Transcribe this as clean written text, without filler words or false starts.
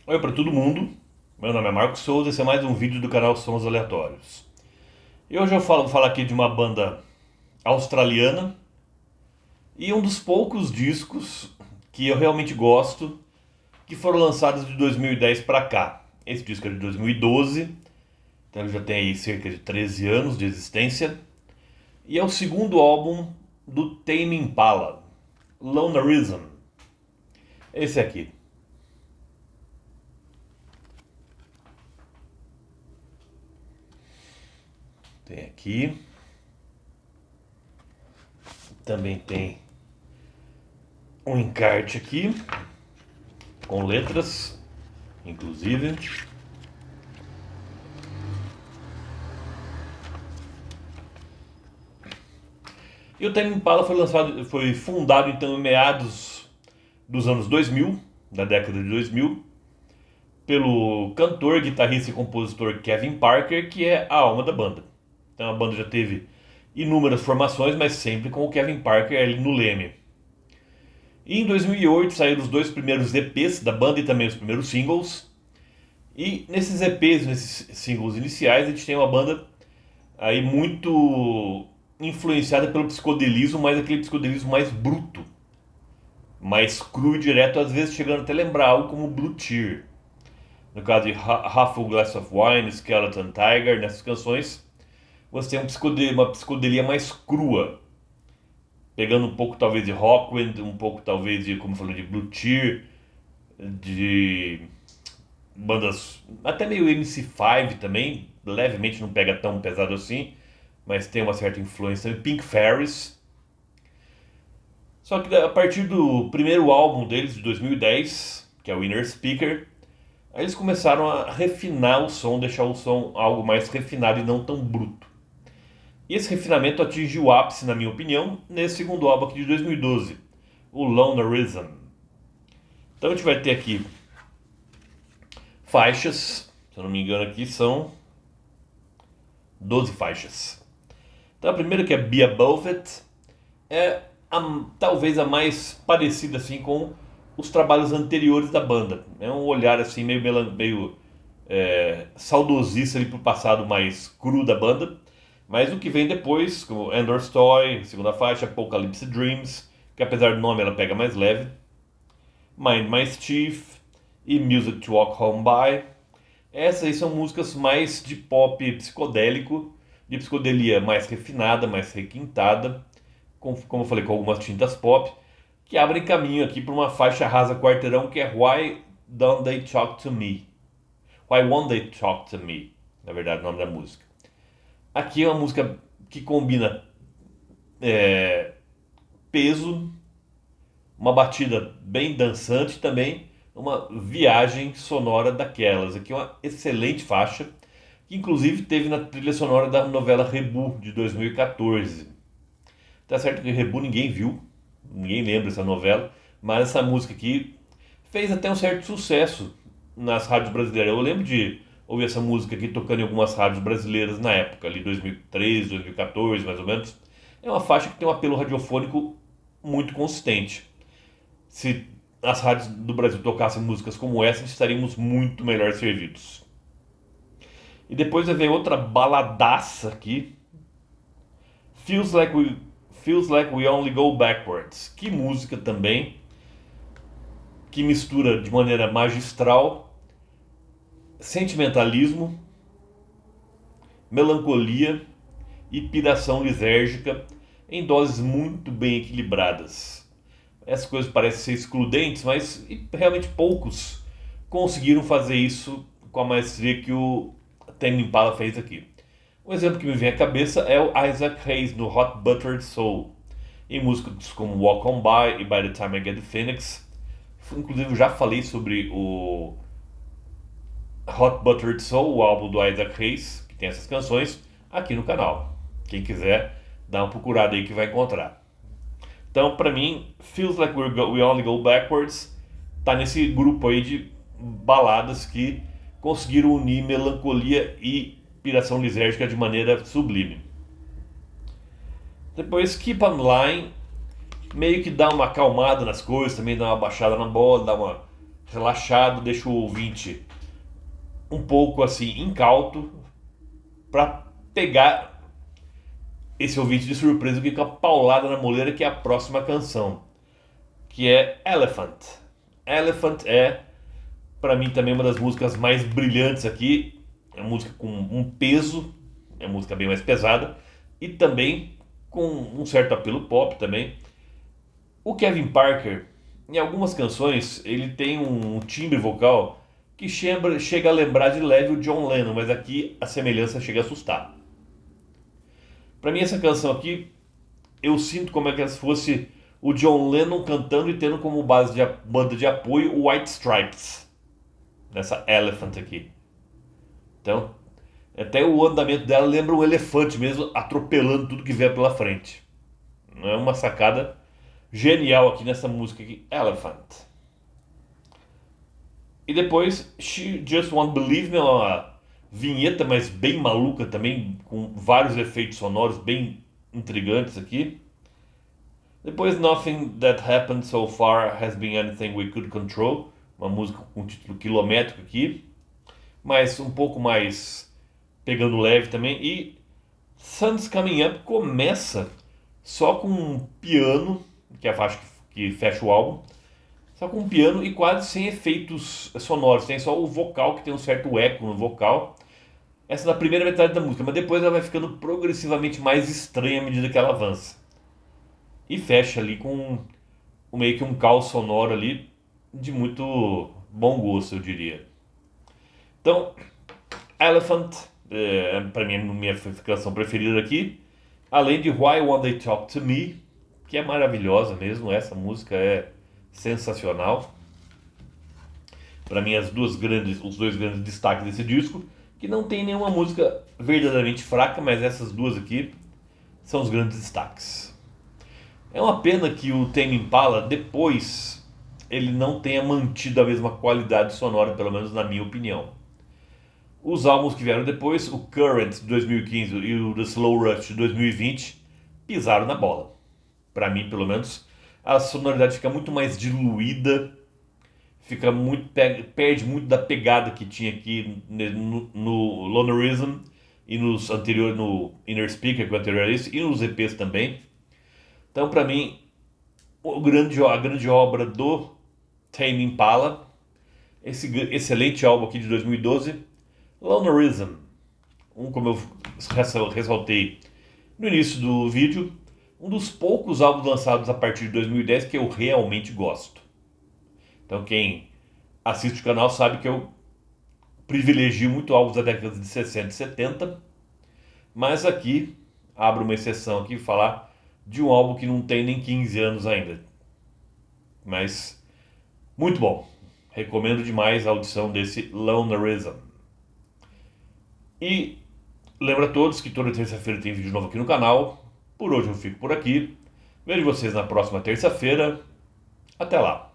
Oi para todo mundo, meu nome é Marcos Souza e esse é mais um vídeo do canal Sons Aleatórios. E hoje eu vou falar aqui de uma banda australiana e um dos poucos discos que eu realmente gosto que foram lançados de 2010 para cá. Esse disco é de 2012, então ele já tem aí cerca de 13 anos de existência e é o segundo álbum do Tame Impala, Lonerism. Esse aqui. Tem aqui. Também tem um encarte aqui, com letras, inclusive. E o Tame Impala foi fundado então em meados dos anos 2000, da década de 2000, pelo cantor, guitarrista e compositor Kevin Parker, que é a alma da banda. Então a banda já teve inúmeras formações, mas sempre com o Kevin Parker ali no leme. E em 2008 saíram os dois primeiros EPs da banda e também os primeiros singles. E nesses EPs, nesses singles iniciais, a gente tem uma banda aí muito influenciada pelo psicodelismo, mas aquele psicodelismo mais bruto, mais cru e direto, às vezes chegando até a lembrar algo como Blue Tear. No caso de Half a Glass of Wine, Skeleton Tiger, nessas canções, você tem uma psicodelia mais crua, pegando um pouco talvez de Rockwind, um pouco talvez de, como eu falei, de Blue Tear, de bandas até meio MC5 também, levemente não pega tão pesado assim, mas tem uma certa influência. Pink Fairies. Só que a partir do primeiro álbum deles, de 2010, que é o Inner Speaker, aí eles começaram a refinar o som, deixar o som algo mais refinado e não tão bruto. E esse refinamento atingiu o ápice, na minha opinião, nesse segundo álbum aqui de 2012, o Lonerism. Então a gente vai ter aqui faixas, se eu não me engano aqui são 12 faixas. Então a primeira, que é Be Above It, é talvez a mais parecida assim com os trabalhos anteriores da banda. É um olhar assim meio saudosista ali pro passado mais cru da banda. Mas o que vem depois, como Endor's Toy, segunda faixa, Apocalypse Dreams, que apesar do nome ela pega mais leve, Mind My Chief e Music to Walk Home By. Essas aí são músicas mais de pop psicodélico, de psicodelia mais refinada, mais requintada, como eu falei, com algumas tintas pop, que abrem caminho aqui para uma faixa rasa quarteirão que é Why Don't They Talk to Me? Why Won't They Talk to Me? Na verdade, o nome da música. Aqui é uma música que combina peso, uma batida bem dançante também, uma viagem sonora daquelas. Aqui é uma excelente faixa, que inclusive teve na trilha sonora da novela Rebu, de 2014. Tá certo que Rebu ninguém viu, ninguém lembra dessa novela, mas essa música aqui fez até um certo sucesso nas rádios brasileiras. Eu lembro de ouvir essa música aqui tocando em algumas rádios brasileiras na época, ali 2013, 2014 mais ou menos. É uma faixa que tem um apelo radiofônico muito consistente. Se as rádios do Brasil tocassem músicas como essa, estaríamos muito melhor servidos. E depois vem outra baladaça aqui, Feels Like We, Feels Like We Only Go Backwards. Que música também, que mistura de maneira magistral sentimentalismo, melancolia e piração lisérgica em doses muito bem equilibradas. Essas coisas parecem ser excludentes, mas realmente poucos conseguiram fazer isso com a maestria que o Tame Impala fez aqui. Um exemplo que me vem à cabeça é o Isaac Hayes no Hot Buttered Soul, em músicas como Walk On By e By The Time I Get The Phoenix. Inclusive eu já falei sobre o Hot Buttered Soul, o álbum do Isaac Hayes, que tem essas canções, aqui no canal. Quem quiser, dá uma procurada aí que vai encontrar. Então, pra mim, Feels Like We Only Go Backwards tá nesse grupo aí de baladas que conseguiram unir melancolia e piração lisérgica de maneira sublime. Depois, Keep On Line, meio que dá uma acalmada nas coisas, também dá uma baixada na bola, dá uma relaxado, deixa o ouvinte um pouco assim incauto para pegar esse ouvinte de surpresa com a paulada na moleira que é a próxima canção, que é Elephant. Elephant é, para mim, também uma das músicas mais brilhantes aqui. É uma música com um peso, é uma música bem mais pesada e também com um certo apelo pop também. O Kevin Parker, em algumas canções, ele tem um timbre vocal que chega a lembrar de leve o John Lennon, mas aqui a semelhança chega a assustar. Para mim essa canção aqui, eu sinto como é que se fosse o John Lennon cantando e tendo como base de banda de apoio o White Stripes, nessa Elephant aqui. Então, até o andamento dela lembra um elefante mesmo, atropelando tudo que vier pela frente. Não é uma sacada genial aqui nessa música aqui, Elephant. E depois, She Just Won't Believe Me, uma vinheta, mas bem maluca também, com vários efeitos sonoros bem intrigantes aqui. Depois, Nothing That Happened So Far Has Been Anything We Could Control, uma música com título quilométrico aqui, mas um pouco mais pegando leve também. E Sun's Coming Up começa só com um piano, que é a faixa que fecha o álbum, só com um piano e quase sem efeitos sonoros. Tem só o vocal, que tem um certo eco no vocal. Essa é na primeira metade da música, mas depois ela vai ficando progressivamente mais estranha à medida que ela avança. E fecha ali com meio que um caos sonoro ali de muito bom gosto, eu diria. Então, Elephant, para mim, é a minha canção preferida aqui. Além de Why Won't They Talk to Me, que é maravilhosa mesmo, essa música é sensacional. Para mim, os dois grandes destaques desse disco, que não tem nenhuma música verdadeiramente fraca, mas essas duas aqui são os grandes destaques. É uma pena que o Tame Impala, depois, ele não tenha mantido a mesma qualidade sonora, pelo menos na minha opinião. Os álbuns que vieram depois, o Current de 2015 e o The Slow Rush de 2020, pisaram na bola. Para mim, pelo menos, a sonoridade fica muito mais diluída, perde muito da pegada que tinha aqui no Lonerism e nos anteriores, no Inner Speaker, que é o anterior a isso, e nos EPs também. Então, para mim, a grande obra do Tame Impala, esse excelente álbum aqui de 2012, Lonerism, como eu ressaltei no início do vídeo, um dos poucos álbuns lançados a partir de 2010 que eu realmente gosto. Então quem assiste o canal sabe que eu privilegio muito álbuns da década de 60 e 70, mas aqui abro uma exceção aqui e falar de um álbum que não tem nem 15 anos ainda. Mas muito bom. Recomendo demais a audição desse Lonerism. E lembro a todos que toda terça-feira tem vídeo novo aqui no canal. Por hoje eu fico por aqui. Vejo vocês na próxima terça-feira. Até lá.